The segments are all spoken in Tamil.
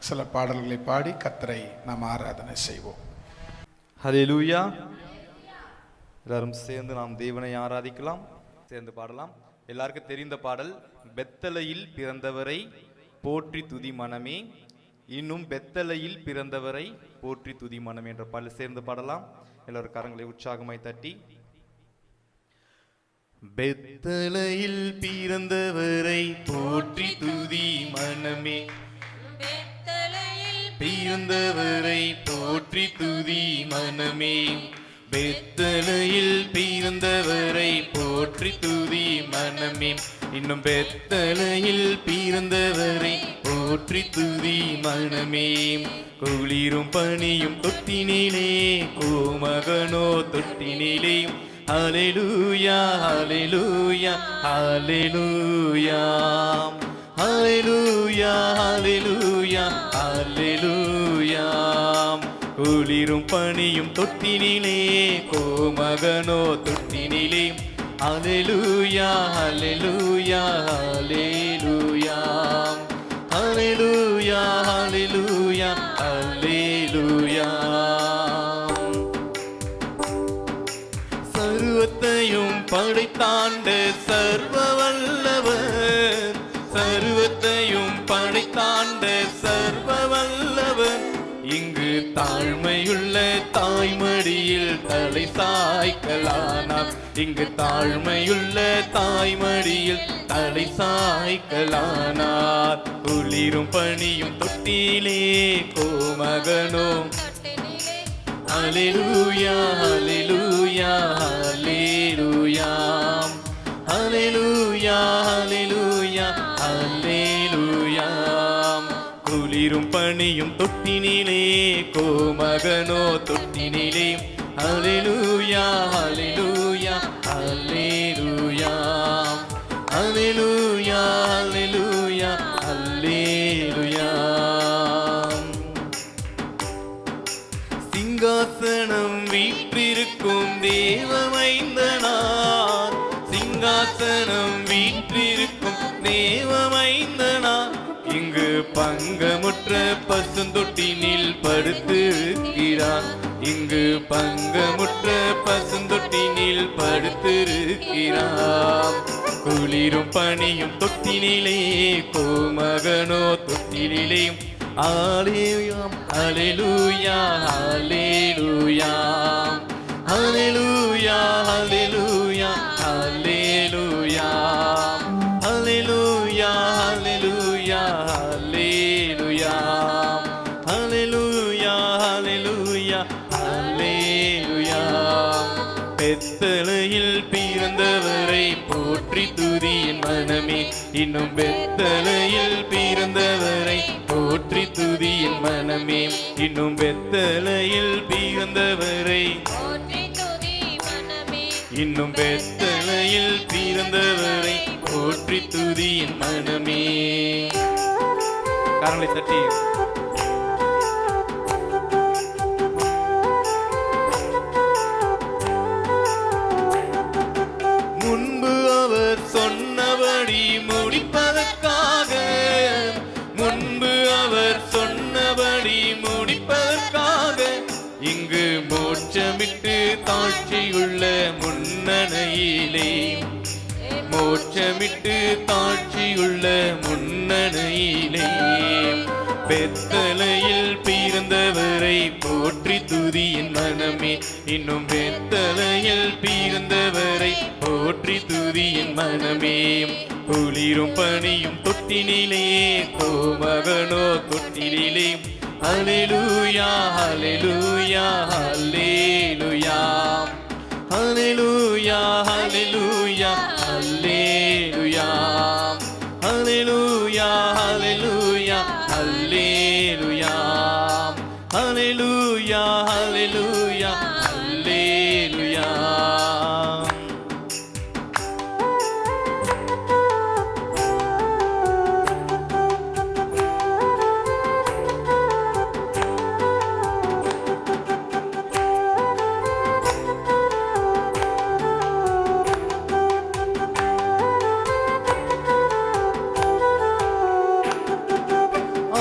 சில பாடல்களை பாடி கர்த்தரை நாம் ஆராதனை செய்வோம். ஹல்லேலூயா. எல்லாரும் சேர்ந்து நாம் தேவனை ஆராதிக்கலாம், சேர்ந்து பாடலாம். எல்லாருக்கும் தெரிந்த பாடல், பெத்தலையில் பிறந்தவரை போற்றி துதி மனமே, இன்னும் பெத்தலையில் பிறந்தவரை போற்றி துதி மனமே என்ற பாடல் சேர்ந்து பாடலாம். எல்லாரும் கரங்களை உற்சாகமாய் தட்டி, பெத்தலையில் பிறந்தவரை போற்றி துதி மனமே, பிறந்தவரை போற்றி துதி மனமே, பெத்தலையில் பிறந்தவரை போற்றி துதி மனமே, இன்னும் பெத்தலையில் பிறந்தவரை போற்றி துதி மனமே, குளிரும் பனியும் தொட்டினிலே கோமகனோ தொட்டினிலே, ஹல்லேலூயா ஹல்லேலூயா ஹல்லேலூயா ஹல்லேலூயா ஹல்லேலூயா ஹல்லேலூயா, குளிரும் பனியும் தொட்டினிலே கோமகனோ தொட்டினிலே, ஹல்லேலூயா ஹல்லேலூயா ஹல்லேலூயா ஹல்லேலூயா ஹல்லேலூயா ஹல்லேலூயா. சர்வத்தையும் படைத்தாண்ட சர்வ வல்லவர், சர்வத்தையும் படைத்தாண்ட சர்வ வல்லவர், இங்கு தாழ்மையுள்ள தாய்மடியில் தலை சாய்க்கலானார், இங்கு தாழ்மையுள்ள தாய்மடியில் தலை சாய்க்கலானார், குளிரும் பனியும் தொட்டிலே கோமகனோ, ஹல்லேலூயா ஹல்லேலூயா ஹல்லேலூயா ஹல்லேலூயா ஹல்லேலூயா ஹல்லேலூயா, குளிரும் பனியும் தொட்டினிலே கோமகனோ தொட்டினிலே, ஹல்லேலூயா ஹல்லேலூயா ஹல்லேலூயா ஹல்லேலூயா ஹல்லேலூயா ஹல்லேலூயா. சிங்காசனம் வீற்றிருக்கும் தேவமைந்தனார், சிங்காசனம் வீற்றிருக்கும் தேவமைந்தனார், இங்கு பங்கமுற்ற பசுந்தொட்டினில் படுத்திருக்கிறார், இங்கு பங்கமுற்ற பசுந்தொட்டினில் படுத்திருக்கிறார், குளிரும் பனியும் தொட்டினிலே கோமகனோ தொட்டினிலே, ஹல்லேலூயா ஹல்லேலூயா ஹல்லேலூயா ஹல்லேலூயா ஹல்லேலூயா ஹல்லேலூயா ஹல்லேலூயா ஹல்லேலூயா ஹல்லேலூயா ஹல்லேலூயா ஹல்லேலூயா ஹல்லேலூயா, பெத்தலையில் பிறந்தவரை போற்றி துதி என் மனமே, இன்னும் பெத்தலையில் பிறந்தவரை போற்றி துதி என் மனமே, இன்னும் பெத்தலையில் பிறந்தவரை, இன்னும் பெத்தலையில் பிறந்தவரை போற்றி துதி என் மனமே. கரங்களை தட்டி முன்பு அவர் சொன்னபடி முடிப்பதற்காக, முன்பு அவர் சொன்னபடி முடிப்பதற்காக, இங்கு மோட்சமிட்டு தாழ்ச்சியுள்ள முன்னணையிலே, மோட்சமிட்டு தாழ்ச்சியுள்ள முன்னணையிலே, பெத்தலையில் பிறந்தவரை போற்றி துதி என் மனமே, இன்னும் பெத்தலையில் பிறந்தவரை போற்றி துதி என் மனமே, குளிரும் பனியும் தொட்டினிலே கோமகனோ தொட்டினிலே, ஹல்லேலூயா ஹல்லேலூயா ஹல்லேலூயா ஹல்லேலூயா ஹல்லேலூயா ஹல்லேலூயா ஹல்லேலூயா ஹல்லேலூயா ஹல்லேலூயா ஹல்லேலூயா ஹல்லேலூயா ஹல்லேலூயா.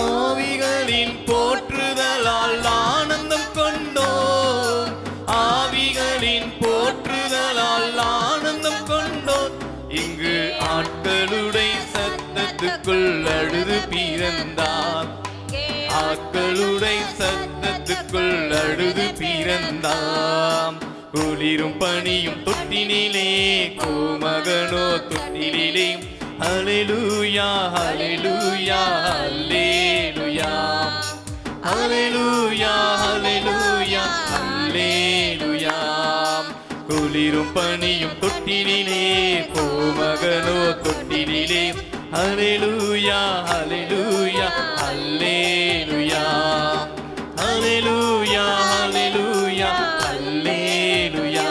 ஆவிகள் ஆவிகளின் போற்றுதலால் ஆனந்தம் கொண்டோம், ஆவிகளின் போற்றுதலால் ஆனந்தம் கொண்டோம். இங்கு ஆட்களுடைய சத்தத்துக்குள் அழுது பிறந்தார், ஆட்களுடைய சத்தத்துக்குள் அழுது பிறந்தாம். குளிரும் பனியும் தொட்டினிலே கோமகனோ தொட்டிலே. ஹல்லேலூயா ஹல்லேலூயா ஹல்லேலூயா ஹல்லேலூயா ஹல்லேலூயா ஹல்லேலூயா. குளிரும் பனியும் தொட்டினிலே கோமகனோ தொட்டினிலே. ஹல்லேலூயா ஹல்லேலூயா ஹல்லேலூயா ஹல்லேலூயா ஹல்லேலூயா ஹல்லேலூயா.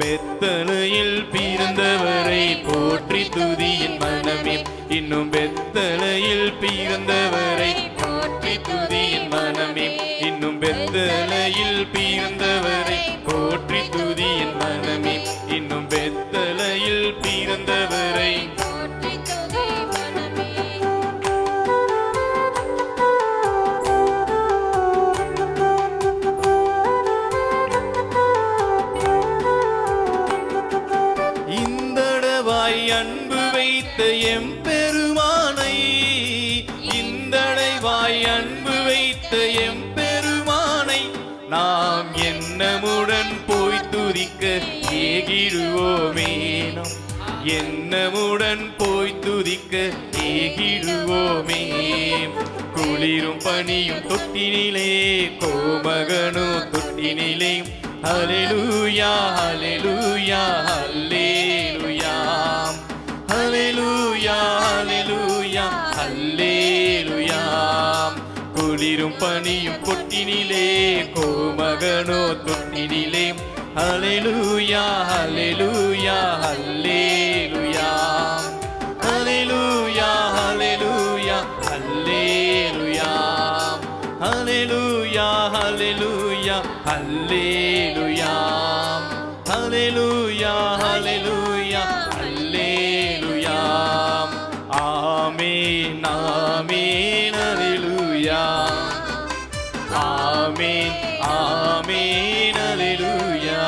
பெத்தலையில் பிறந்தவரை போற்றி துதியின் மனமே, இன்னும் பெத்தலையில் பிறந்தவரை போற்றி துதியின் மனமே, இன்னும் பெத்தலையில் பிறந்தவரை போற்றி துதியின் மனமே, இன்னும் பெத்தலையில் பிறந்தவரை. அன்பு வைத்த எம்பெருமானை, இந்தடைவாய் அன்பு வைத்த எம்பெருமானை நாம் எண்ணமுடன் போய் துதிக்க ஏகிடுவோமே, நாம் எண்ணமுடன் போய் துதிக்க ஏகிடுவோமே. குளிரும் பனியும் தொட்டினிலே கோமகனோ தொட்டினிலே. ஹல்லேலூயா ஹல்லேலூயா ஹல்லேலூயா ஹல்லேலூயா ஹல்லேலூயா ஹல்லேலூயா. குளிரும் பனியும் கொட்டினிலே கோமகனோ தொட்டினிலே. ஹல்லேலூயா ஹல்லேலூயா ஹல்லேலூயா ஹல்லேலூயா ஹல்லேலூயா ஹல்லேலூயா ஹல்லேலூயா ஹல்லேலூயா ஹல்லேலூயா ஹல்லேலூயா ஹல்லேலூயா ஹல்லேலூயா. ஆமென் ஆமென் ஹல்லேலூயா ஆமென் ஆமென் ஹல்லேலூயா.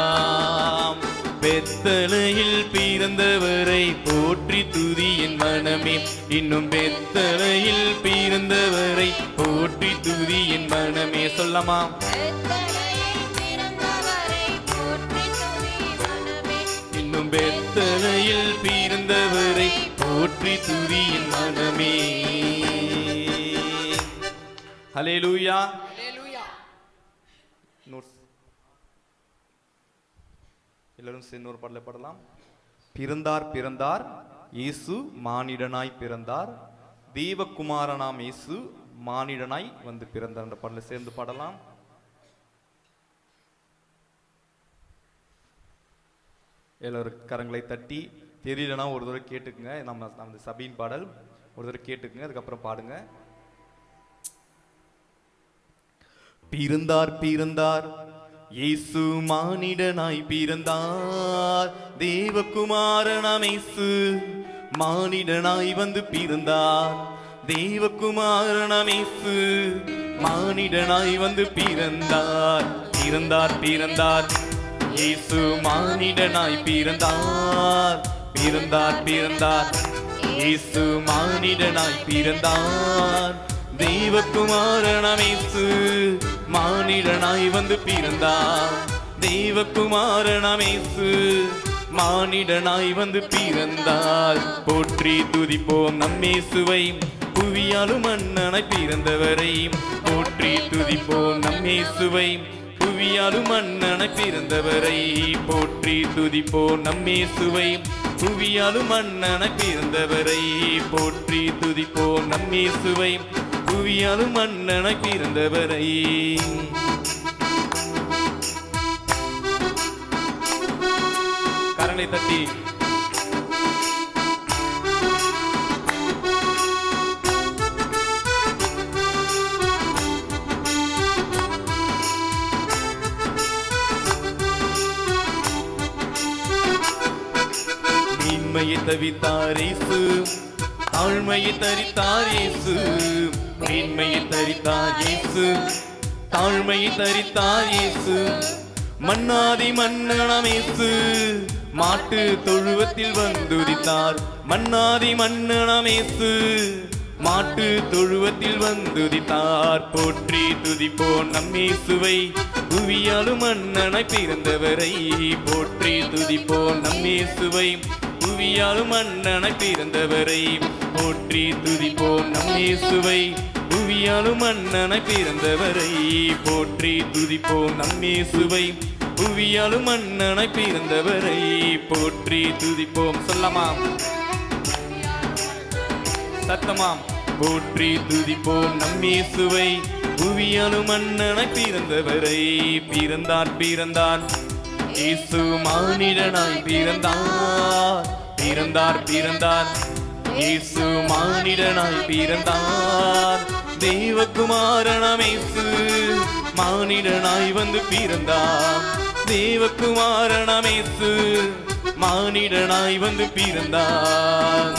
பெத்தலையில் பிறந்தவரை போற்றி துதியின் மனமே, இன்னும் பெத்தலையில் பிறந்தவரை போற்றி துதியின் மனமே. சொல்லமா? இன்னும் பெத்தலையில் பிறந்தவரை போற்றி துதியின் மனமே. ஹல்லேலூயா. எல்லாரும் சேர்ந்து ஒரு பாடலை பாடலாம். பிறந்தார் பிறந்தார் இயேசு மானிடனாய் பிறந்தார், தேவகுமாரனாம் இயேசு மானிடனாய் வந்து பிறந்தார் என்ற பாடலை சேர்ந்து பாடலாம். எல்லாரும் கரங்களை தட்டி, தெரியலனா ஒரு தடவை கேட்டுக்குங்க. நம்ம சபையின் பாடல் ஒரு தடவை கேட்டுக்குங்க, அதுக்கப்புறம் பாடுங்க. பிறந்தார் பிறந்தார் இயேசு மானிடனாய் பிறந்தார், தேவகுமாரனாம் இயேசு மானிடனாய் வந்து பிறந்தார், தேவகுமாரனாம் இயேசு மானிடனாய் வந்து பிறந்தார். பிறந்தார் பிறந்தார் இயேசு மானிடனாய் பிறந்தார், பிறந்தார் பிறந்தார் இயேசு மானிடனாய் பிறந்தார், தேவகுமாரனாம் இயேசு மானிடனாய் வந்து பிறந்தார், தேவகுமாரனாம் இயேசு மானிடனாய் வந்து பிறந்தார். போற்றி துதிப்போம் நம் இயேசுவை, புவியாலும் மன்னனாய் பிறந்தவரை. போற்றி துதிப்போம் நம் இயேசுவை, புவியாலும் மன்னனாய் பிறந்தவரை. போற்றி துதிப்போம் நம் இயேசுவை, புவியாலும் மன்னனாய் பிறந்தவரை. போற்றி துதிப்போம் நம் இயேசுவை, புவியாலும் மன்னனாய் பிறந்தவரை. கரங்களை தட்டி மேன்மையை தவித்தார் இயேசு, தாழ்மையை தரித்தார் இயேசு, மேன்மையை தரித்தார் இயேசு, தாழ்மையை தரித்தார் இயேசு. மன்னாதி மன்னனாம் இயேசு மாட்டு தொழுவத்தில் வந்துதித்தார். மன்னாதி மன்னனாம் இயேசு மாட்டு தொழுவத்தில் வந்துதித்தார். போற்றி துதிப்போம் நம் இயேசுவை, புவியாலும் மன்னனாய் பிறந்தவரை. போற்றி துதிப்போம் நம் இயேசுவை, புவியாலும் மன்னனாய் பிறந்தவரை. போற்றி துதிப்போம் நம் இயேசுவை, புவியாலும் மன்னனாய் பிறந்தவரை. போற்றி துதிப்போம் நம் இயேசுவை, புவியாலும் மன்னனாய் பிறந்தவரை. போற்றி துதிப்போம். சொல்லமாம் சத்தமாம். போற்றி துதிப்போம் நம் இயேசுவை, புவியாலும் மன்னனாய் பிறந்தவரை. பிறந்தார் பிறந்தார் இயேசு மானிடனாய் பிறந்தார். பிறந்தார் பிறந்தார் இயேசு மானிடனாய் பிறந்தார். தேவகுமாரனாம் இயேசு மானிடனாய் வந்து பிறந்தார். தேவகுமாரனாம் இயேசு மானிடனாய் வந்து பிறந்தார்.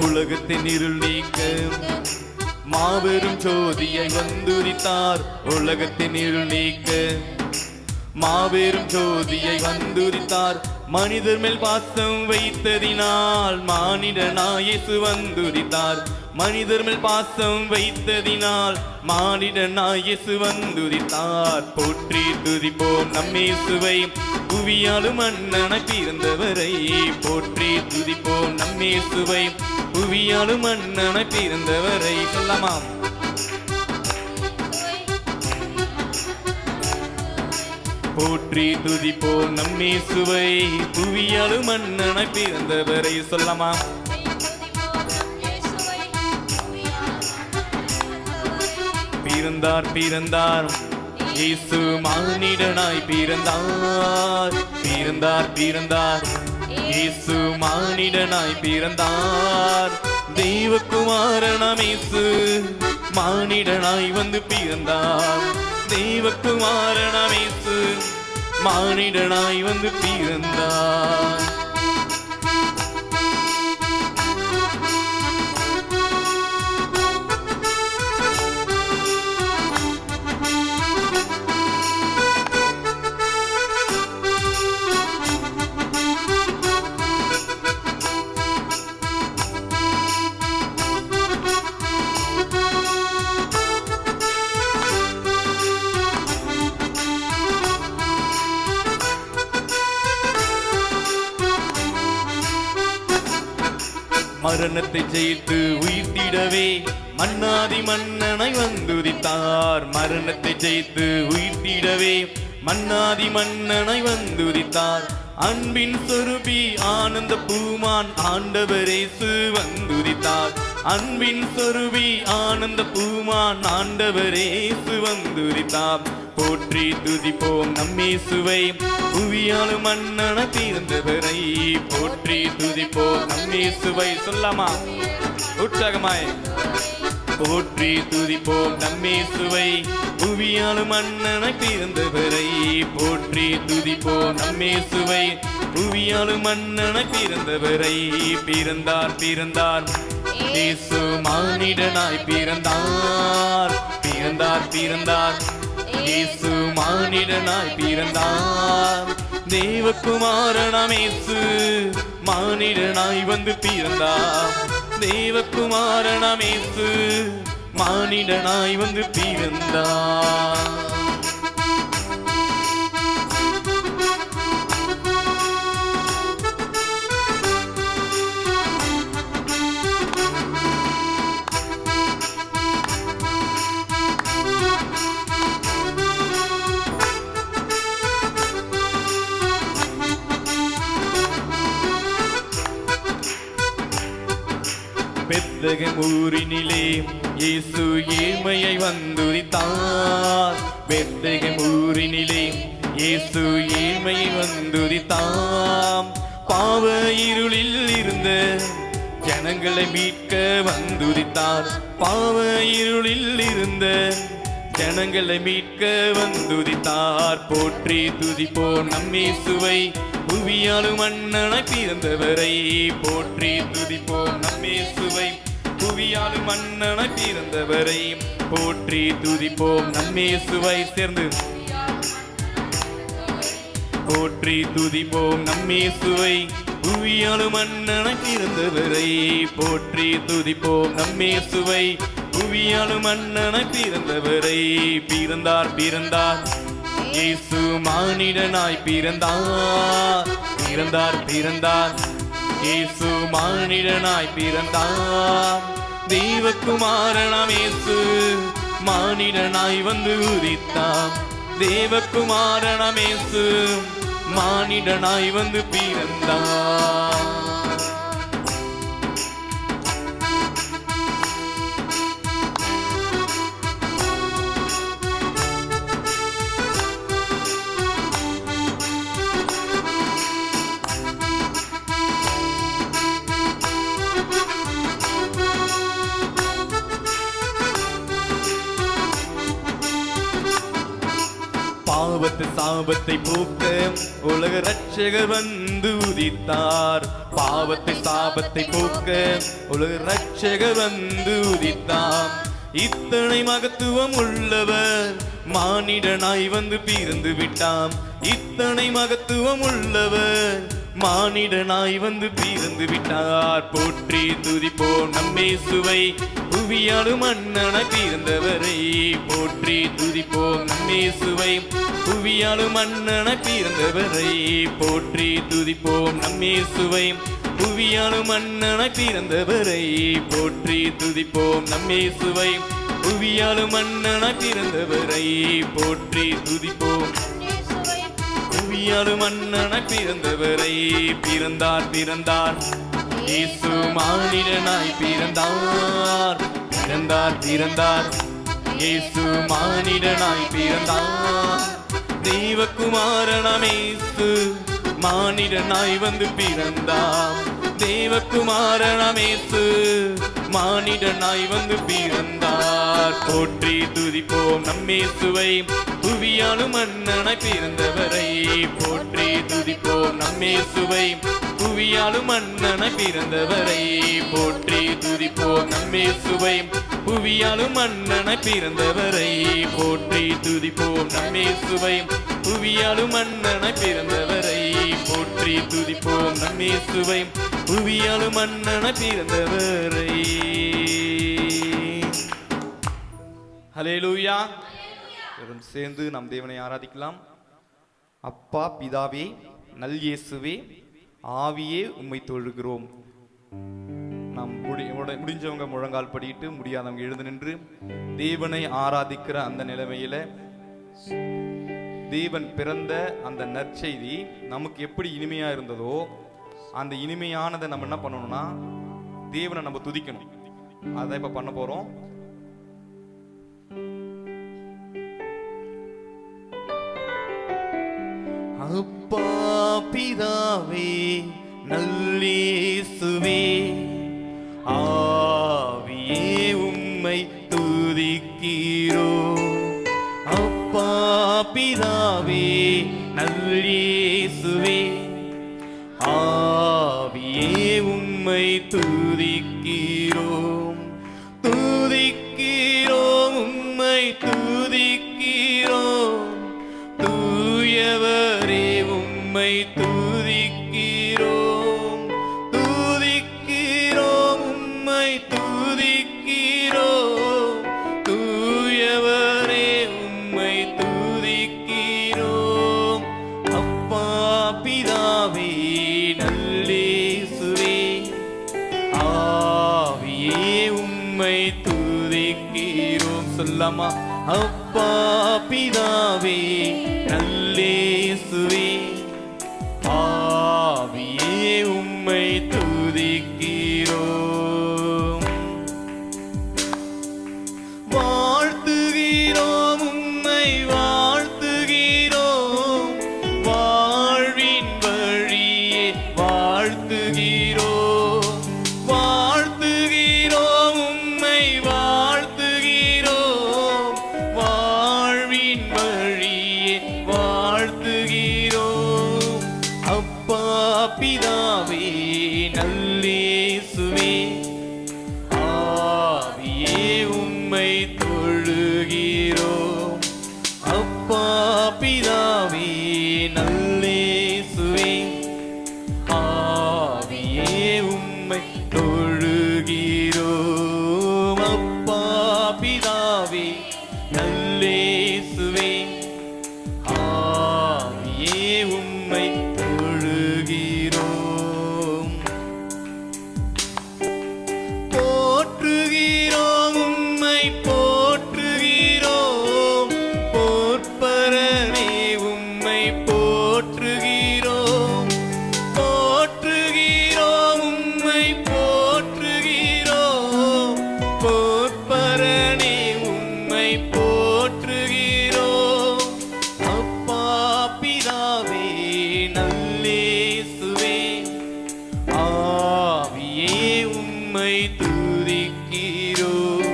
உலகத்தின் இருள் நீக்க மாபெரும் ஜோதியை வந்துதித்தார். உலகத்தின் இருள் நீக்க மாபெரும் ஜோதியை வந்துதித்தார். மனிதர் மேல் பாசம் வைத்ததினால் மானிடனாய் இயேசு வந்துதித்தார். மனிதர் மேல் பாசம் வைத்ததினால் மானிடனாய் இயேசு வந்துதித்தார். போற்றி துதிப்போம் நம் இயேசுவை, புவியாலும் மன்னனாய் பிறந்தவரை. போற்றி துதிப்போம் நம் இயேசுவை, புவியாலும் மன்னனாய் பிறந்தவரை. சொல்லமாம். போற்றி துதிப்போம் நம் இயேசுவை, புவியாலும் மன்னனாய் பிறந்தவரை. சொல்லமாம். பிறந்தார் பிறந்தார் இயேசு மானிடனாய் பிறந்தார். பிறந்தார் பிறந்தார் இயேசு மானிடனாய் பிறந்தார். தேவகுமாரனாம் இயேசு மானிடனாய் வந்து பிறந்தார். தேவகுமாரனாம் இயேசு மானிடனாய் வந்து பிறந்தார். மரணத்தை ஜெயித்து உயிர்த்திடவே மன்னாதி மன்னனாய் வந்துதித்தார். மரணத்தை ஜெயித்து உயிர்த்திடவே மன்னாதி மன்னனாய் வந்துதித்தார். அன்பின் சொருபி ஆனந்த பூமான் ஆண்டவர் இயேசு வந்துதித்தார். அன்பின் சொருபி ஆனந்த பூமான் ஆண்டவர் இயேசு வந்துதித்தார். போற்றி துதிப்போம் நம் இயேசுவை, புவியாலும் மன்னனாய் பிறந்தவரை. போற்றி துதிப்போம் நம் இயேசுவை. சொல்லாமா உற்சாகமாய். போற்றி துதிப்போம் நம் இயேசுவை, புவியாலும் மன்னனாய் பிறந்தவரை. போற்றி துதிப்போம் நம் இயேசுவை, புவியாலும் மன்னனாய் பிறந்தவரை. பிறந்தார் பிறந்தார் இயேசு மானிடனாய் பிறந்தார். பிறந்தார் பிறந்தார் இயேசு மானிடனாய் பிறந்தார். தேவகுமாரனாம் இயேசு மானிடனாய் வந்து பிறந்தார். தேவகுமாரனாம் இயேசு மானிடனாய் வந்து பிறந்தார். பெத்லகேம் ஊரினிலே இயேசு ஏழ்மையை வந்துதித்தார். பெத்லகேம் ஊரினிலே இயேசு ஏழ்மையை வந்துதித்தார். பாவ இருளில் இருந்த ஜனங்களை மீட்க வந்துதித்தார். பாவ இருளில் இருந்த ஜனங்களை மீட்க வந்துதித்தார். போற்றி துதிப்போம் நம்மேசுவை, புவியாலும் மன்னனாய் பிறந்தவரை. போற்றி துதிப்போம் நம்மேசுவை, புவியாலும் மன்னனாய் பிறந்தவரை. போற்றி துதிப்போம் நம்மேசுவை. சேர்ந்து போற்றி துதிப்போம் நம்மேசுவை, புவியாலும் மன்னனாய் பிறந்தவரை. போற்றி துதிப்போம் நம்மேசுவை, புவியாலும் மன்னனாய் பிறந்தவரை. பிறந்தார் பிறந்தார் இயேசு மானிடனாய் பிறந்தார். பிறந்தார் பிறந்தார் இயேசு மானிடனாய் பிறந்தார். தேவகுமாரனாம் இயேசு மானிடனாய் வந்து உதித்தார். தேவகுமாரனாம் இயேசு மானிடனாய் வந்து பிறந்தார். பாவத்து சாபத்தை போக்க உலக ரட்சகர் வந்து உதித்தார். பாவத்தை சாபத்தை போக்க உலக ரட்சகர் வந்து உதித்தார். இத்தனை மகத்துவம் உள்ளவர் மானிடனாய் வந்து பிறந்து விட்டார். இத்தனை மகத்துவம் உள்ளவர் மானிடனாய் வந்து பிறந்து விட்டார். போற்றி துதிப்போம் நம்மேசுவை, புவியாலும் மன்னனாய் பிறந்தவரை. போற்றி துதிப்போம் நம்மேசுவை, புவியாலும் மன்னனாய் பிறந்தவரை. போற்றி துதிப்போம் நம்மேசுவை, புவியாலும் மன்னனாய் பிறந்தவரை. போற்றி துதிப்போம் நம்மேசுவை, புவியாலும் மன்னனாய் பிறந்தவரை. போற்றி துதிப்போம் புவியாலும் மன்னனாய் பிறந்தவரை. பிறந்தார் பிறந்தார் இயேசு மானிடனாய் பிறந்தார். பிறந்தார் பிறந்தார் இயேசு மானிடனாய் பிறந்தார். தேவகுமாரனாம் இயேசு மானிடனாய் வந்து பிறந்தார். தேவகுமாரனாம் இயேசு மானிடனாய் வந்து பிறந்தார். போற்றி துதிப்போம் நம்மேசுவை, புவியாலும் மன்னனாய் பிறந்தவரை. போற்றி துதிப்போம் நம்மேசுவை, புவியாலும் மன்னனாய் பிறந்தவரை. போற்றி துதிப்போம் நம்மேசுவை, புவியாலும் மன்னனாய் பிறந்தவரை. போற்றி துதிப்போம் நம்மேசுவை, புவியாலும் மன்னனாய் பிறந்தவரை. போற்றி துதிப்போம் நம்மேசுவை, புவியாலும் மன்னனாய் பிறந்தவரை. ஹல்லேலூயா. எல்லாரும் சேர்ந்து நாம் தேவனை ஆராதிக்கலாம். அப்பா பிதாவே, நல் இயேசுவே, ஆவியே உம்மை தொழுகிறோம். நாம் முடிஞ்சவங்க முழங்கால் படிட்டு, முடியாதவங்க எழுந்து நின்று தேவனை ஆராதிக்கிற அந்த நிலைமையில தேவன் பிறந்த அந்த நற்செய்தி நமக்கு எப்படி இனிமையா இருந்ததோ அந்த இனிமையானதை நம்ம என்ன பண்ணணும்னா தேவனை நம்ம துதிக்கணும். அதை இப்ப பண்ண போறோம். அப்பா பிதாவே, நல்லேசுவே, ஆவியே உம்மை துதிக்கிறோ. அப்பா பிதாவே, நல்லேசுவே, ஆவியே உம்மை துதிக்கிறோம். துதிக்கிறோம், உம்மை துதிக்கிறோம். தூயவரே உம்மை துதிக்கிறோம். துதிக்கிறோம், உம்மை துதிக்கிறோம். தூயவரே உம்மை துதிக்கிறோம். அப்பா பிதாவே, நல்லேசுவே, ஆவியே உம்மை துதிக்கிறோம். சொல்லாமா? அப்பா பிதாவே, நல்லேசுவே, ஆவியே உம்மை துதிக்கிறோம். வாழ்த்துகிறோம், உம்மை வாழ்த்துகிறோம். வாழ்வின் வழியே பிதாவே நல்லேசுவே ஆவியே உம்மை தொழுகிறோம். அப்பா பிதாவே நல்லேசுவே ஆவியே உம்மை தொழுகிறோம். அப்பா பிதாவே நல்லேசுவே ஆவியே உம்மை தொழுகிறோம். போற்றுகிறோம் உம்மை போற்றுகிறோம். போற்பரனே உம்மை போற்றுகிறோம். போற்றுகிறோம் உம்மை போற்றுகிறோம். போற்பரனே உம்மை போற்றுகிறோம். அப்பா பிதாவே நல்லேசுவே ஆவியே உம்மை துதிக்கிறோம்.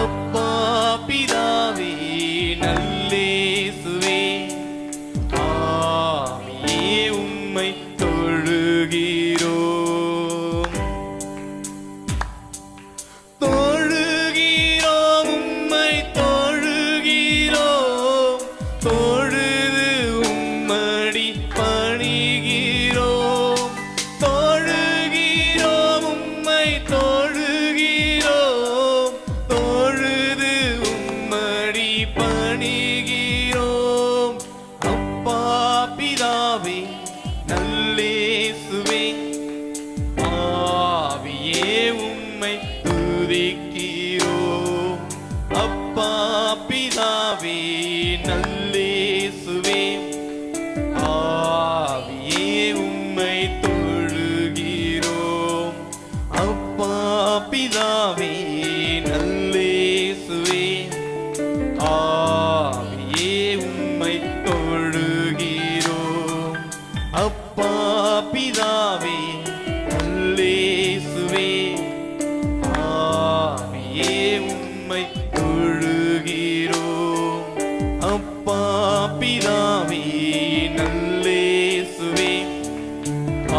அப்பா பிதாவே நல்லேசுவே ஆவியே உம்மை தொழுகிறோம். தொழுகிறோம் உம்மை தொழுகிறோம். தொழுது உம்மடி பணிகிறோம். தொழுகிறோம் உம்மை தொழுகிறோம். தொழுது உம்மடி பணிகிறோம். அப்பா பிதாவே நல்லேசுவே ஆவியே உம்மை துதிக்கிறோம். அப்பா பிதாவே நல்லேசுவே ஆவியே உம்மை தொழுகிறோம். அப்பா பிதாவே நல்லேசுவே ஆவியே உம்மை தொழுகிறோம். அப்பா பிதாவே நல்லேசுவே ஆவியே உம்மை தொழுகிறோம். அப்பா பிதாவே நல்லேசுவே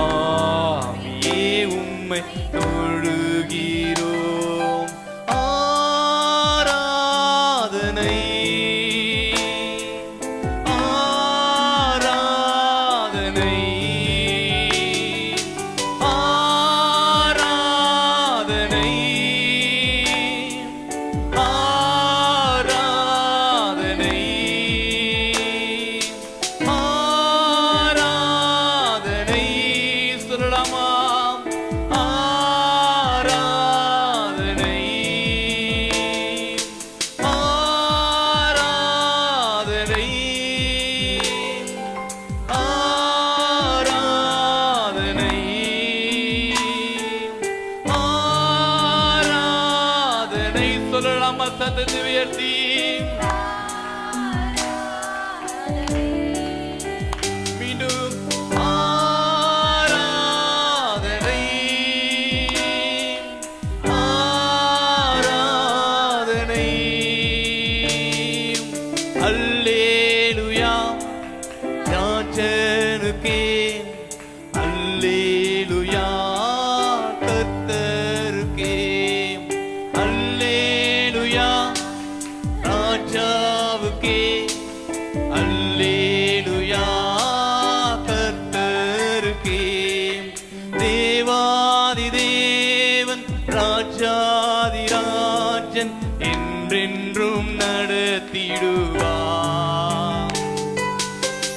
ஆவியே உம்மை தொழுகிறோம். ஆராதனை ஆராதனை ஆராதனை ஆராதனை ஆராதனை சொல்லலாமா? ஆராதனை ஆராதனை ஆராதனை ஆராதனை சொல்லலாமா? சத்தத்தை உயர்த்தி மீண்டும் ஆராதனை ஆராதனை அல்லேலூயா ராஜனுக்கே அல்லேலூயா கர்த்தருக்கே அல்லேலூயா ராஜாவுக்கே அல்லேலூயா கர்த்தருக்கே தேவாதி தேவன் ராஜாதி ராஜன் என்றென்றும் நடத்திடுவார்.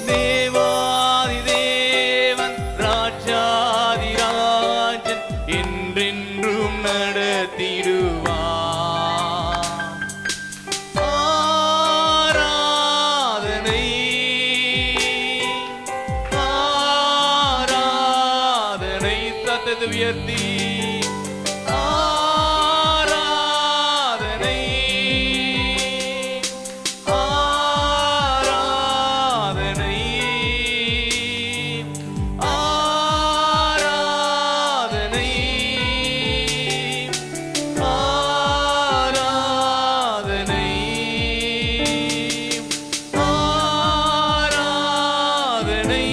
தேவாதி தேவன் ராஜாதி ராஜன் என்றென்றும் நடத்திடுவார். ஆராதனை ஆராதனை சத்தத்தை உயர்த்தி ஆராதனை ஆராதனை ஆராதனை ஆராதனை ஆராதனை ஆராதனை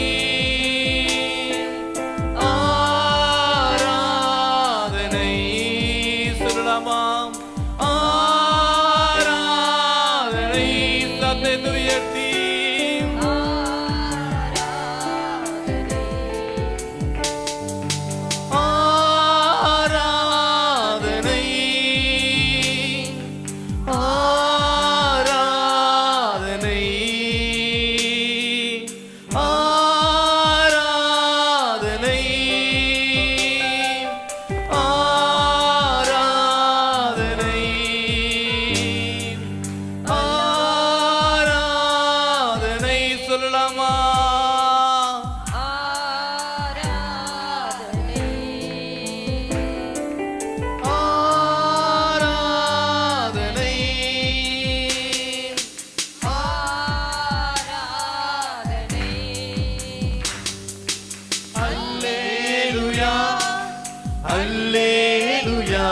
அல்லேலூயா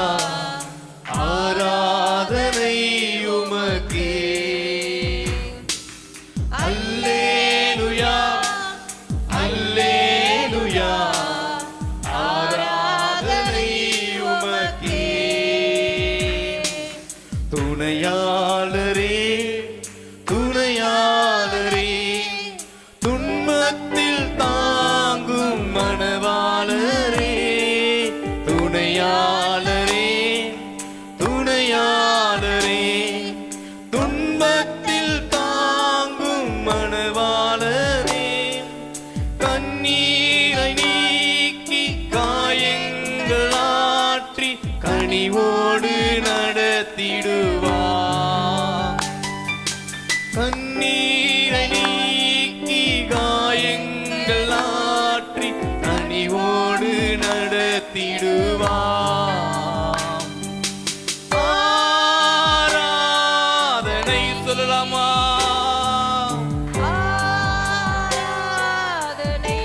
ஆராதனை உமக்கே. அல்லேலூயா அல்லேலூயா ஆராதனை உமக்கே. துணையாளரே துணையாளரே துன்பத்தில் தாங்கும் மணவாளரே. துணையாளரே துணையாளரே துன்பத்தில் தாங்கும் மணவாளரே. கண்ணீரை நீக்கி காயங்கள் ஆற்றி கனிவோடு நடத்திடுவார். கண்ணீரை நீக்கி காயங்கள் ஆற்றி கனிவோடு நடத்திடுவார். ஆராதனை சொல்லலாமா? ஆராதனை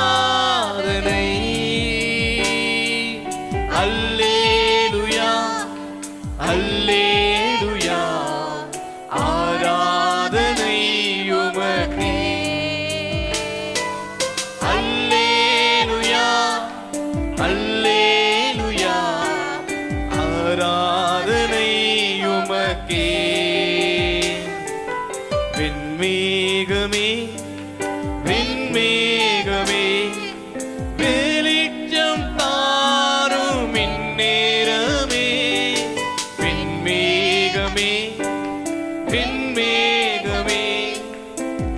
ஆராதனை அல்லேலூயா அல்லேலூயா ஆராதனை உமக்கே. அல்லேலூயா அல்லேலூயா ஆராதனை உமக்கே. விண்மேகமே விண்மேகமே வெளிச்சம் தாரும் இந்நேரமே. விண்மேகமே விண்மேகமே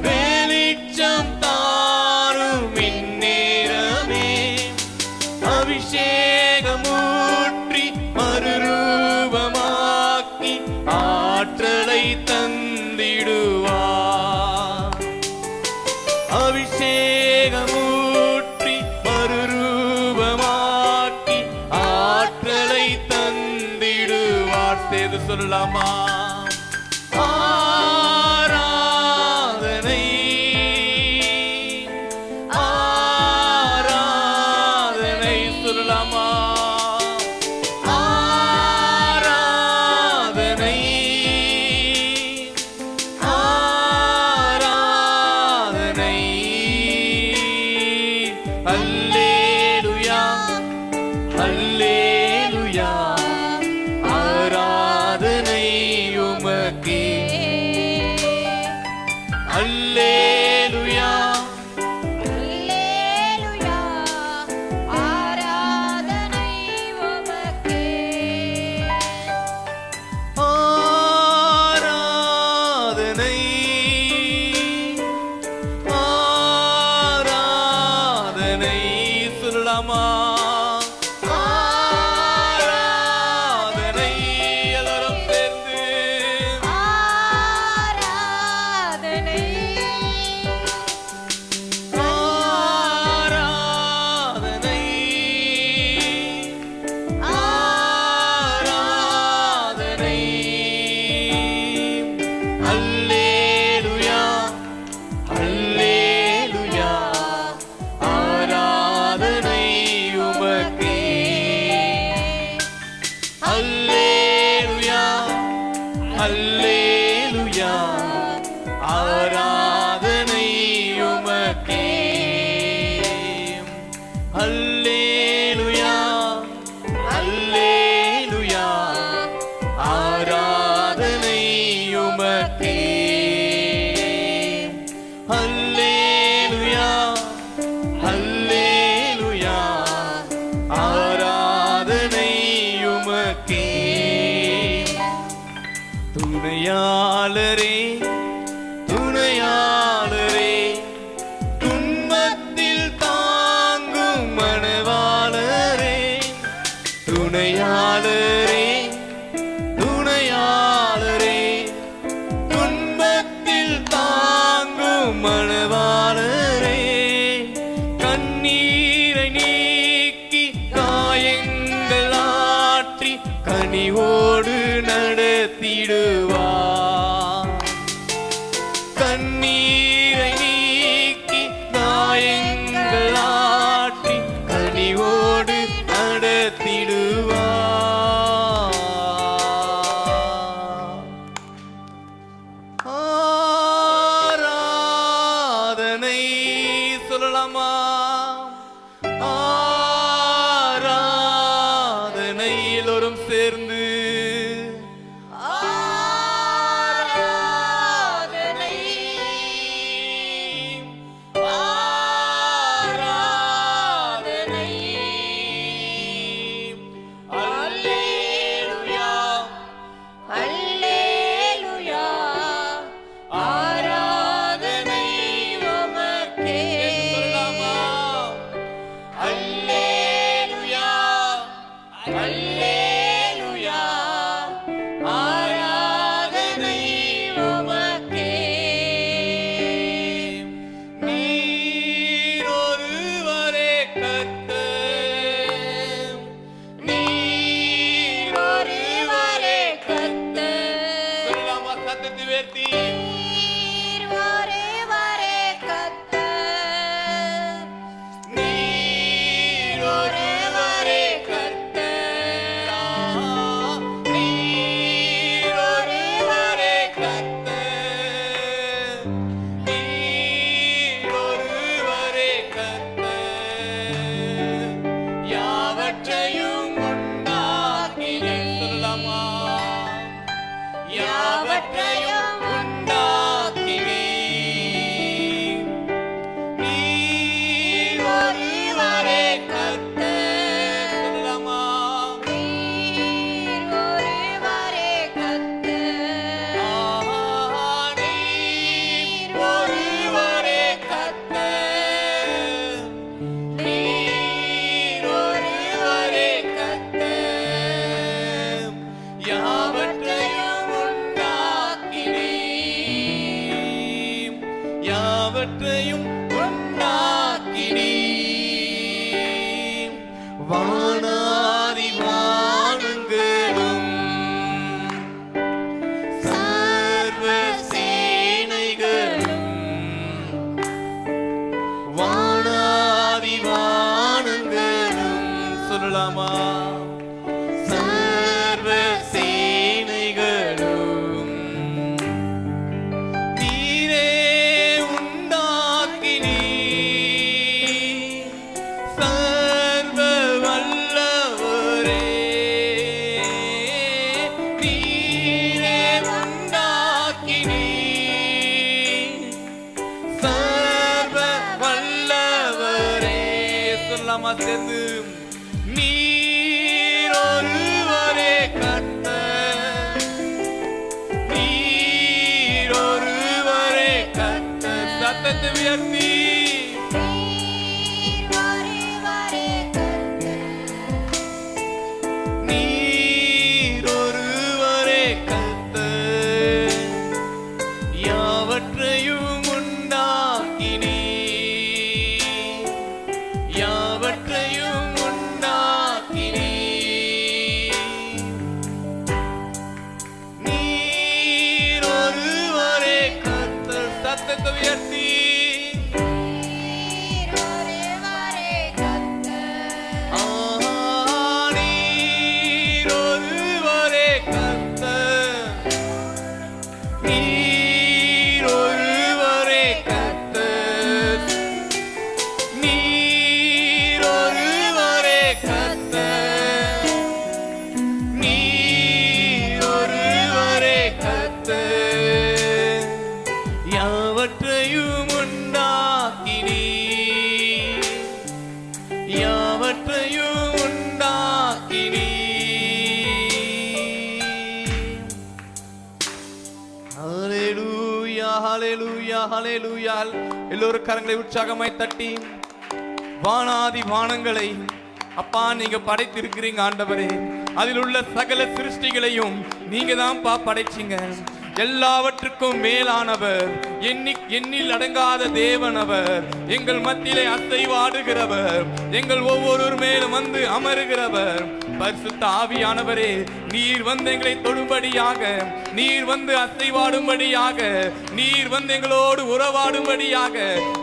வெளிச்சம் தாரும் இந்நேரமே. அபிஷேகமூற்றி மறுரூபமாக்கி ஆற்றலை தந்திடுவார். அபிஷேகமூற்றி மறுரூபமாக்கி ஆற்றலை தந்திடுவார். சேர்ந்து சொல்லலாமா? ஆராதனை ஆராதனை சொல்லலாமா? ஆராதனை ஆராதனை அல்லேலூயா அல்லேலூயா ஆராதனை உமக்கே. அல்லேலூயா அல்லேலூயா ஆராதனை உமக்கே. ஆராதனை ஆராதனை சொல்லலாமா? ஆராதனை எல்லாரும் சேர்ந்து ஆராதனை ஆராதனை ஆராதனை அல்லேலூயா அல்லேலூயா ஆராதனை உமக்கே. அல்லேலூயா அல்லேலூயா ஆராதனை உமக்கே. அல்லேலூயா அல்லேலூயா ஆராதனை உமக்கே. அல்லேலூயா அல்லேலூயா ஆராதனை உமக்கே. துணையாளரே துணையாளரே துன்பத்தில் தாங்கும் மணவாளரே. துணையாளரே துணையாளரே துன்பத்தில் தாங்கும் மணவாளரே. கண்ணீரை நீக்கி காயங்கள் ஆற்றி கனிவோடு நடத்தி நடத்திடுவார். கண்ணீரை நீக்கி காயங்கள் ஆற்றி கனிவோடு நடத்திடுவார். ஆராதனை சொல்லலாமா? ஆராதனை எல்லோரும் சேர்ந்து ஆராதனை ஆராதனை அல்லேலூயா அல்லேலூயா ஆராதனை உமக்கே அல்லேலூயா அல்லேலூயா ஆராதனை உமக்கே நீர் ஒருவரே கர்த்தர். நீர் ஒருவரே கர்த்தர் சொல்லலாமா? சத்தத்தை உயர்த்தி நீர் ஒருவரே கர்த்தர் நீர் ஒருவரே கர்த்தர் நீர் ஒருவரே கர்த்தர். நீர் ஒருவரே கர்த்தர். யாவற்றையும் உண்டாக்கினீர். சொல்லலாமா? யாவற்றையும் உண்டாக்கினீர். நீர் ஒருவரே கர்த்தர். சொல்லலாமா? நீர் ஒருவரே கர்த்தர் நீர் ஒருவரே கர்த்தர். நீர் ஒருவரே கர்த்தர். யாவற்றையும் உண்டாக்கினீர். யாவற்றையும் உண்டாக்கினீர். வானாதி வானங்களும் சர்வ சேனைகளும் வானாதி வானங்களும் சொல்லலாமா? சர்வ சேனைகளும் நீரே உண்டாக்கினீர். சர்வ வல்லவரே நீரே உண்டாக்கினீர். சர்வ வல்லவரே சொல்லலாமா? சேர்ந்து நீர் ஒருவரே கர்த்தர். நீர் ஒருவரே கர்த்தர். சத்தத்தை உயர்த்தி நீர் ஒருவரே கர்த்தர் நீர் ஒருவரே கர்த்தர். யாவற்றையும் உண்டாக்கினீர். யாவற்றையும் உண்டாக்கினீர். நீர் ஒருவரே கர்த்தர். சத்தத்தை உயர்த்தி நீர் ஒருவரே கர்த்தர் நீர் ஒருவரே கர்த்தர். நீர் ஒருவரே கர்த்தர். நீர் ஒருவரே கர்த்தர். நீர் ஒருவரே கர்த்தர். யாவற்றையும் உண்டாக்கினீர். யாவற்றையும் உண்டாக்கினீர். ஹalleluya ஹalleluya ஹalleluya. எல்லோரும் கரங்களை உற்சாகமாய் தட்டி வானாதி வானங்களை அப்பா நீங்க படைத்திருக்கிறீங்க ஆண்டவரே. அதில் உள்ள சகல சிருஷ்டிகளையும் நீங்க தான் படைச்சீங்க. எல்லாவற்றுக்கும் மேலானவர், எண்ணில் அடங்காத தேவன் அவர். எங்கள் மத்தியிலே அசைவாடுகிறவர், எங்கள் ஒவ்வொரு மேலும் வந்து அமருகிறவர். பரிசுத்த ஆவியானவரே, நீர் வந்து எங்களை தொடும்படியாக, நீர் வந்து அசைவாடும்படியாக, நீர் வந்து எங்களோடு உறவாடும்படியாக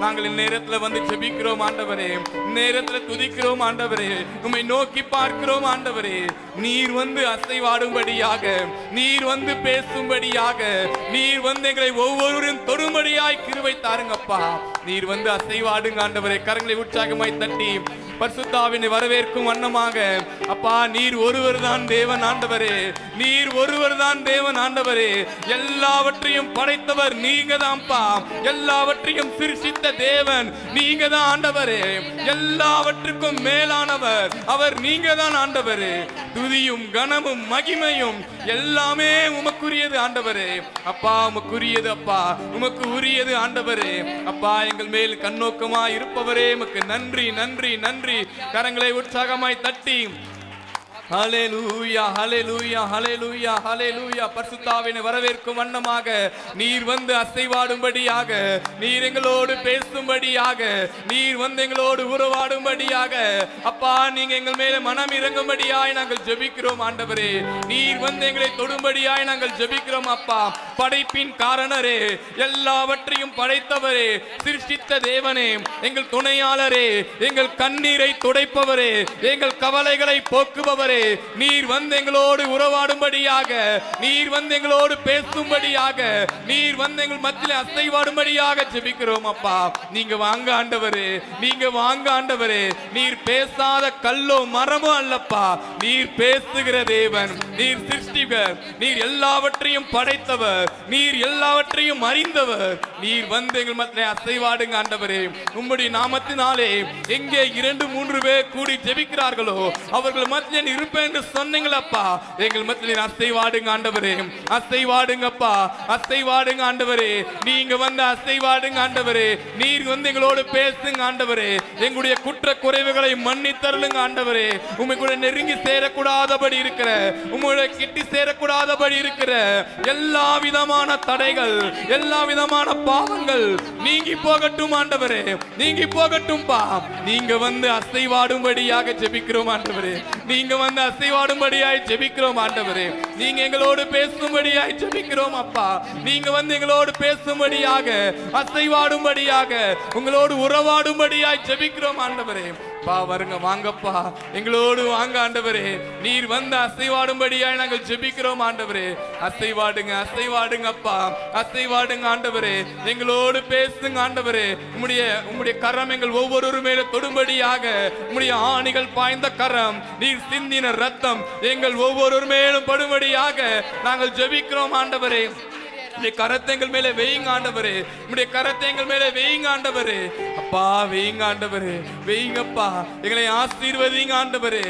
நாங்கள் இந்நேரத்துல வந்து ஜெபிக்கிறோம் ஆண்டவரே. நேரத்துல துதிக்கிறோம் ஆண்டவரே. உம்மை நோக்கி பார்க்கிறோம் ஆண்டவரே. நீர் வந்து அசைவாடும்படியாக, நீர் வந்து பேசும்படியாக, நீர் வந்து எங்களை ஒவ்வொருவரும் தொடும்படியாய் கிருபை தாருங்கப்பா. நீர் வந்து அசைவாடுங்க ஆண்டவரே. கரங்களை உற்சாகமாய் தட்டி பரிசுத்தாவினை வரவேற்கும் வண்ணமாக, அப்பா நீர் ஒருவர் தான் தேவன் ஆண்டவரே. நீர் ஒருவர் தான் தேவன் ஆண்டவரே. எல்லாவற்றையும் படைத்தவர் நீங்க தான்ப்பா. எல்லாவற்றையும் சிருஷ்டித்த தேவன் நீங்க தான் ஆண்டவரே. எல்லாவற்றுக்கும் மேலானவர் அவர் நீங்க தான் ஆண்டவரே. துதியும் கனமும் மகிமையும் எல்லாமே உமக்குரியது ஆண்டவரே. அப்பா உமக்குரியது அப்பா, உமக்கு உரியது ஆண்டவரே. அப்பா எங்கள் மேல் கண்ணோக்கமா இருப்பவரே உமக்கு நன்றி நன்றி நன்றி. கரங்களை உற்சாகமாய் தட்டி ஹல்லேலூயா ஹல்லேலூயா ஹல்லேலூயா ஹல்லேலூயா. பரிசுத்தாவினை வரவேற்கும் வண்ணமாக நீர் வந்து அசைவாடும்படியாக, நீர் எங்களோடு பேசும்படியாக, நீர் வந்து எங்களோடு உறவாடும்படியாக, அப்பா நீங்க எங்கள் மேல மனம் இறங்கும்படியாய் நாங்கள் ஜெபிக்கிறோம் ஆண்டவரே. நீர் வந்து எங்களை தொடும்படியாய் நாங்கள் ஜெபிக்கிறோம் அப்பா. படைப்பின் காரணரே, எல்லாவற்றையும் படைத்தவரே, சிருஷ்டித்த தேவனே, எங்கள் துணையாளரே, எங்கள் கண்ணீரை துடைப்பவரே, எங்கள் கவலைகளை போக்குபவரே, நீர் வந்து எங்களோடு உறவாடும்படியாக, நீர் வந்து எங்களோடு பேசும்படியாக, நீர் வந்து எங்கள் மத்தியில் அசைவாடும்படியாக ஜெபிக்கிறோம் அப்பா. நீங்க வாங்க ஆண்டவரே, நீங்க வாங்க ஆண்டவரே. நீர் பேசாத கல்லோ மரமோ அல்லப்பா. நீர் பேசுகிற தேவன், நீர் சிருஷ்டிகர், நீர் எல்லாவற்றையும் படைத்தவர், நீர் எல்லாவற்றையும் அறிந்தவர். நீர் வந்து எங்கள் மத்தியில் அசைவாடுங்க ஆண்டவரே. உம்முடைய நாமத்தினாலே எங்கே 2-3 பேர் கூடி ஜெபிக்கிறார்களோ அவர்கள் மத்தியில் இருப்பேன் என்று சொன்னீங்களப்பா. எங்கள் மத்தியில் அசைவாடுங்க ஆண்டவரே. அசைவாடுங்கப்பா, அசைவாடுங்க ஆண்டவரே. நீங்க வந்து அசைவாடுங்க ஆண்டவரே. நீர் வந்து எங்களோடு பேசுங்க ஆண்டவரே. எங்களுடைய குற்ற குறைவுகளை மன்னித்தருளுங்க ஆண்டவரே. உம்மை கூட நெருங்கி சேரக்கூடாதபடி இருக்கிற, உம்முடைய கிட்டி சேரக்கூடாதபடி இருக்கிற எல்லா விதமான தடைகள், எல்லா விதமான பாவங்கள் நீங்கி போகட்டும் ஆண்டவரே. நீங்கி போகட்டும்பா. நீங்க வந்து அசைவாடும்படியாக ஜெபிக்கிறோம் ஆண்டவரே. நீங்க வந்து அசைவாடும்படியாய் ஜெபிக்கிறோம் ஆண்டவரே. நீங்க எங்களோடு பேசும்படியாய் ஜெபிக்கிறோம் அப்பா. நீங்க வந்து எங்களோடு பேசும்படியாக, அசைவாடும்படியாக, உங்களோடு உறவாடும்படியாய் ஜெபிக்கிறோம் ஆண்டவரே. பா வருங்க, வாங்கப்பா, எங்களோடு வாங்க ஆண்டவரே. நீர் வந்து அசைவாடும்படியாய் நாங்கள் ஜெபிக்கிறோம் ஆண்டவரே. அசைவாடுங்க, அசைவாடுங்க அப்பா, அசைவாடுங்க ஆண்டவரே. எங்களோடு பேசுங்க ஆண்டவரே. உம்முடைய கரம் எங்கள் ஒவ்வொரு மேல தொடும்படியாக, உம்முடைய ஆணிகள் பாய்ந்த கரம், நீர் சிந்தின ரத்தம் எங்கள் ஒவ்வொரு மேலும் படும்படியாக நாங்கள் ஜெபிக்கிறோம் ஆண்டவரே. கரத்தை எங்கள் மேலே வெய்யுங்க ஆண்டவரே. உம்முடைய கரத்தை எங்கள் மேலே வெய்யுங்க ஆண்டவரே. அப்பா வெய்யுங்க ஆண்டவரே, வெய்யுங்கப்பா. எங்களை ஆசீர்வதிங்க ஆண்டவரே,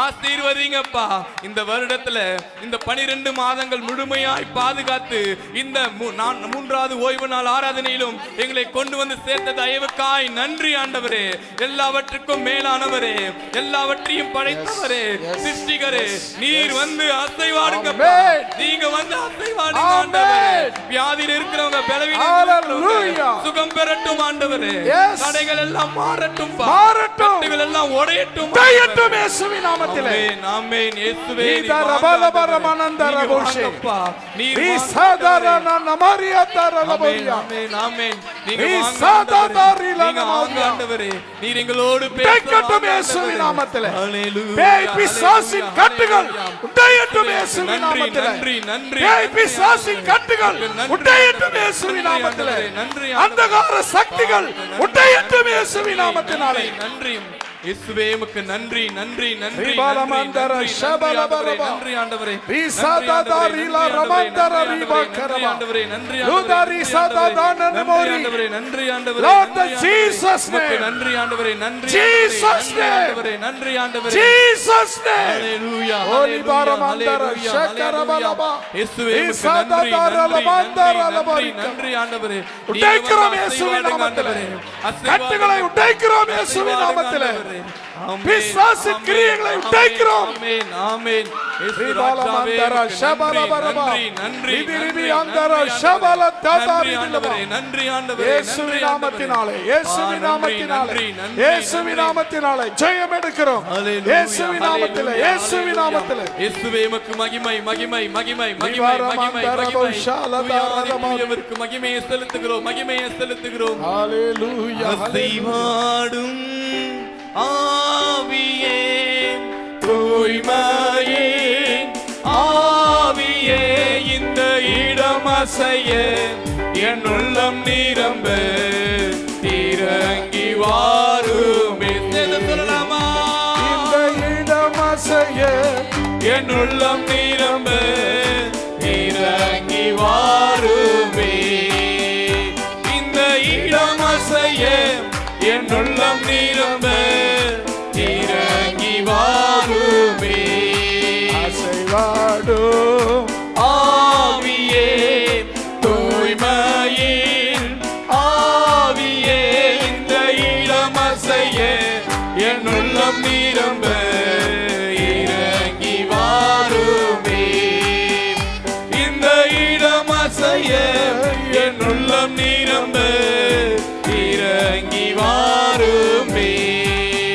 ஆசீர்வதிங்கப்பா. இந்த வருடத்துல இந்த 12 மாதங்கள் முழுமையாய் பாதுகாத்து இந்த 3வது ஓய்வு நாள் ஆராதனையிலும் எங்களை கொண்டு வந்து சேர்த்த தயவுக்காய் நன்றி ஆண்டவரே. எல்லாவற்றுக்கும் மேலானவரே, எல்லாவற்றையும் படைத்தவரே, சிருஷ்டிகரே, நீர் வந்து அசைவாடுங்கப்பா. நீங்க வந்து அசைவாடுங்க ஆண்டவரே. வியாதியில் இருக்கிறவங்க, பலவீனமா சுகம் பெறட்டும் ஆண்டவரே. தடைகள் எல்லாம் மாறட்டும், கட்டுகள் எல்லாம் உடையட்டும் இயேசுவின் நாமத்திலே. ஆமென். இயேசுவே நீர் எங்களோடு பேசட்டும் இயேசுவின் நாமத்திலே. பேய் பிசாசின் கட்டுகள் உடையட்டும் இயேசுவின் நாமத்திலே. நன்றி நன்றி. பேய் பிசாசின் கட்டுகள் உடையட்டும் இயேசுவின் நாமத்திலே. நன்றி. அந்தகார சக்திகள் உடையட்டும் இயேசுவின் நாமத்தினாலே. நன்றி இயேசுவே உமக்கு நன்றி நன்றி நன்றி. ரிபாலமந்தர ஷபலபலப நன்றி ஆண்டவரே. ரிசாதாதாரிலா ரமந்தர ரிபக்கரப ஆண்டவரே. நன்றி லுதாரி சதாதானன மோரி ஆண்டவரே. நன்றி ஆண்டவரே. Lord Jesus name. நன்றி ஆண்டவரே. நன்றி ஜீசஸ் நேம் ஆண்டவரே. நன்றி ஆண்டவரே. Jesus name. ஹalleluya. ஓலி பாரமந்தர ஷக்கரபலப இயேசுவே உமக்கு நன்றி நன்றி நன்றி ஆண்டவரே. உடைக்கிறோம் இயேசுவின் நாமத்திலே. கட்டுகளை உடைக்கிறோம் இயேசுவின் நாமத்திலே. ஆண்டவரே. ஆமென். பிசாசு ஆமென். கிரியைகளை உடைக்கிறோம். ஆமென். ஆமென். இயேசு ரிபால ராஜாவே, மந்தர உமக்கு ஷபல பரபா. நன்றி, நன்றி, ரிபி நன்றி, ரிபி நன்றி, அந்தர நன்றி, ஷபல ததாரி நன்றி ஆண்டவரே, நன்றி ஆண்டவரே, இயேசுவின் நன்றி நாமத்தினாலே, இயேசுவின் நாமத்தினாலே, நன்றி, நன்றி, இயேசுவின் நன்றி. நாமத்தினாலே ஜெயம் எடுக்கிறோம். ஹல்லேலூயா, இயேசுவின் நாமத்திலே, ஹல்லேலூயா, இயேசுவின் ஹல்லேலூயா. நாமத்திலே. இயேசுவே உமக்கு மகிமை, மகிமை, மகிமை, மகிமை, விவார மகிமை, மந்தர மகிமை. பௌஷால தூயாதி தாரதமா. தூயவருக்கு மகிமையை செலுத்துகிறோம், மகிமையை செலுத்துகிறோம். ஹல்லேலூயா, ஹல்லேலூயா. அசைவாடும் ஆவியே, தூய்மையே ஆவியே, இந்த இடம் அசைய என் உள்ளம் நிரம்ப இறங்கி வாருமே. சேர்ந்து சொல்லலாமா? இந்த இடம் அசைய என் உள்ளம் நிரம்ப இறங்கி வாருமே. இந்த இடம் அசைய என் உள்ளம் நிரம்ப இறங்கி வாருமே. அசைவாடும் ஆவியே, தூய்மையின் ஆவியே, இந்த இடம் அசைய என் உள்ளம் நிரம்ப இறங்கி வாருமே. இந்த இடம் அசைய என் உள்ளம் நிரம்ப இறங்கி வாருமே.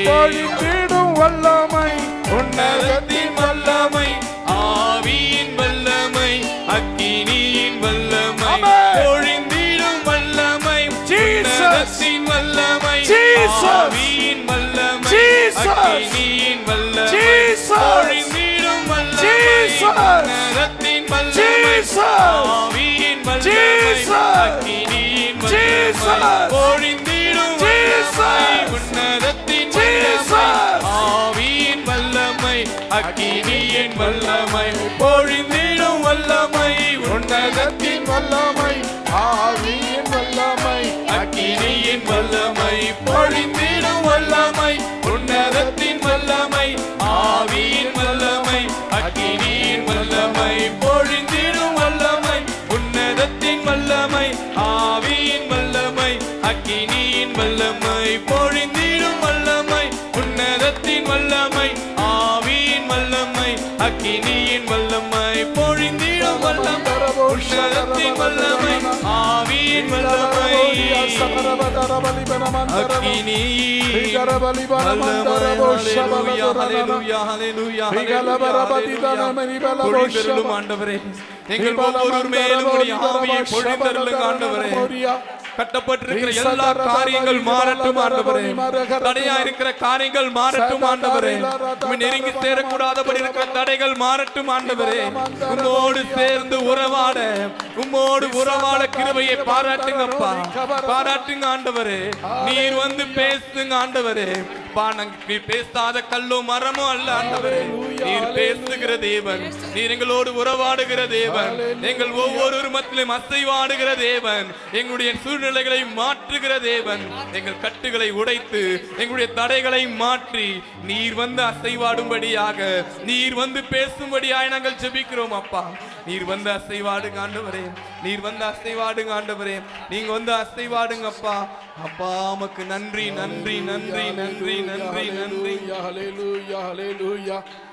பொழிந்திடும் வல்லமை உன்னதத்தின் வல்லமை, ஆவியின் வல்லமை, அக்கினியின் வல்லமை, ஆமென். பொழிந்திடும் வல்லமை, Jesus. உன்னதத்தின் வல்லமை, Jesus. ஆவியின் வல்லமை, Jesus. அக்கினியின் வல்லமை, Jesus. பொழிந்திடும் வல்லமை, Jesus. உன்னதத்தின் வல்லமை, Jesus. ஆவியின் வல்லமை, Jesus. அக்கினியின் Jesus. வல்லமை, பொழிந்திடும் Jesus. வல்லமை, உன்னதத்தின் Jesus. வல்லமை, ஆவியின் வல்லமை, அக்கினியின் வல்லமை, பொழிந்திடும் வல்லமை, உன்னதத்தின் வல்லமை ஆவியின் வல்லமை அக்கினியின் வல்லமை, பொழிந்திடும் வல்லமை, உன்னதத்தின் வல்லமை, ஆவியின் வல்லமை, அக்கினியின் வல்லமை, பொழிந்திடும் வல்லமை, உன்னதத்தின் வல்லமை, ஆவியின் வல்லமை, அக்கினியின் வல்லமை, பொழிந்திடும் வல்லமை, உன்னதத்தின் வல்லமை, ஆவியின் வல்லமை, அக்கினியின் வல்லமை, பொழிந்திடும் வல்லமை, உன்னதத்தின் வல்லமை, ஆவியின் வல்லமை, அக்கினியின் பொழிந்தருளும் ஆண்டவரே. எங்கள் ஒவ்வொருவர் மேலும் உம்முடைய ஆவியை பொழிந்தருளுங்க ஆண்டவரே. கட்டப்பட்டிருக்கிற எல்லா காரியங்கள் மாறட்டும் ஆண்டவரே. தடையா இருக்கிற காரியங்கள் மாறட்டும் ஆண்டவரே. உம்மை நெருங்கி சேரக்கூடாதபடி இருக்கிற தடைகள் மாறட்டும் ஆண்டவரே. உம்மோடு சேர்ந்து உறவாட, உம்மோடு உறவாட கிருபையை பாராட்டுங்கப்பா, பாராட்டுங்க ஆண்டவரே. நீர் வந்து பேசுங்க ஆண்டவரே. நீர் பேசாத கல்லோ மரமோ அல்ல ஆண்டவரே. நீர் பேசுகிற தேவன், நீர் எங்களோடு உறவாடுகிற தேவன், எங்கள் ஒவ்வொரு மத்தியிலும் அசைவாடுகிற தேவன், எங்களுடைய சூழ்நிலைகளை மாற்றுகிற தேவன், எங்கள் கட்டுகளை உடைத்து எங்களுடைய தடைகளை மாற்றி நீர் வந்து அசைவாடும்படியாக, நீர் வந்து பேசும்படியாக நாங்கள் ஜெபிக்கிறோம் அப்பா. நீர் வந்து அசைவாடுங்க ஆண்டவரே, நீர் வந்து அசைவாடுங்க ஆண்டவரே, நீங்க வந்து அசைவாடுங்க அப்பா. அப்பா உமக்கு நன்றி, நன்றி, நன்றி, நன்றி, நன்றி, நன்றி. ஹல்லேலூயா, ஹல்லேலூயா.